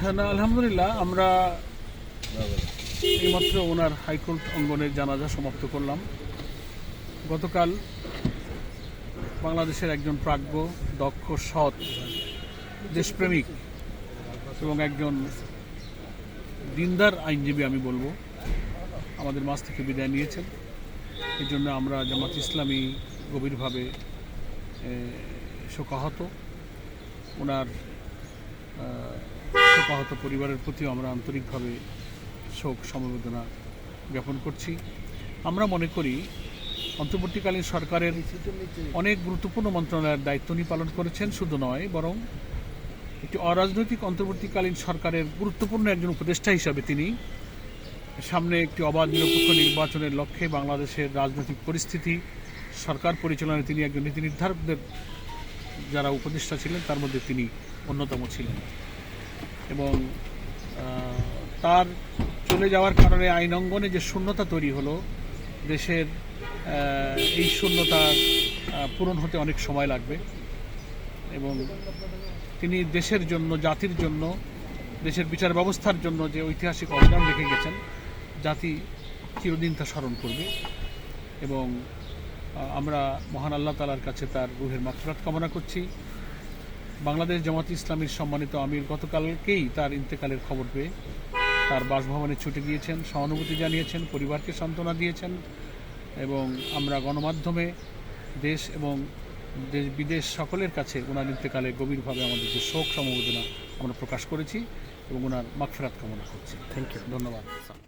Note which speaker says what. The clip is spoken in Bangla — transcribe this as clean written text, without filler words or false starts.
Speaker 1: হ্যাঁ, না আলহামদুলিল্লাহ, আমরা এইমাত্র ওনার হাইকোর্ট অঙ্গনের জানাজা সমাপ্ত করলাম। গতকাল বাংলাদেশের একজন প্রাজ্ঞ, দক্ষ, সৎ, দেশপ্রেমিক এবং একজন দিনদার আইনজীবী আমি বলবো আমাদের মাঝ থেকে বিদায় নিয়েছেন। এই জন্য আমরা জামাত ইসলামী গভীরভাবে শোকাহত। ওনার শোকাহত পরিবারের প্রতিও আমরা আন্তরিকভাবে শোক সমবেদনা জ্ঞাপন করছি। আমরা মনে করি অন্তর্বর্তীকালীন সরকারের অনেক গুরুত্বপূর্ণ মন্ত্রণালয়ের দায়িত্ব উনি পালন করেছেন। শুধু নয়, বরং একটি অরাজনৈতিক অন্তর্বর্তীকালীন সরকারের গুরুত্বপূর্ণ একজন উপদেষ্টা হিসাবে তিনি সামনে একটি অবাধ নিরপেক্ষ নির্বাচনের লক্ষ্যে বাংলাদেশের রাজনৈতিক পরিস্থিতি, সরকার পরিচালনায় তিনি একজন নীতি নির্ধারকদের যারা উপদেষ্টা ছিলেন তার মধ্যে তিনি অন্যতম ছিলেন। এবং তার চলে যাওয়ার কারণে আইন অঙ্গনে যে শূন্যতা তৈরি হলো, দেশের এই শূন্যতা পূরণ হতে অনেক সময় লাগবে। এবং তিনি দেশের জন্য, জাতির জন্য, দেশের বিচার ব্যবস্থার জন্য যে ঐতিহাসিক অবদান রেখে গেছেন, জাতি চিরদিন তা স্মরণ করবে। এবং আমরা মহান আল্লাহ তাআলার কাছে তার রুহের মাগফিরাত কামনা করছি। বাংলাদেশ জামাত ইসলামীর সম্মানিত আমির গতকালকেই তার ইন্তেকালের খবর পেয়ে তার বাসভবনে ছুটে গিয়েছেন, সহানুভূতি জানিয়েছেন, পরিবারকে সান্ত্বনা দিয়েছেন। এবং আমরা গণমাধ্যমে দেশ এবং দেশ বিদেশ সকলের কাছে ওনার ইন্তেকালে গভীরভাবে আমাদের যে শোক সমবেদনা আমরা প্রকাশ করেছি এবং ওনার মাগফিরাত কামনা করছি।
Speaker 2: Thank you.
Speaker 1: ধন্যবাদ।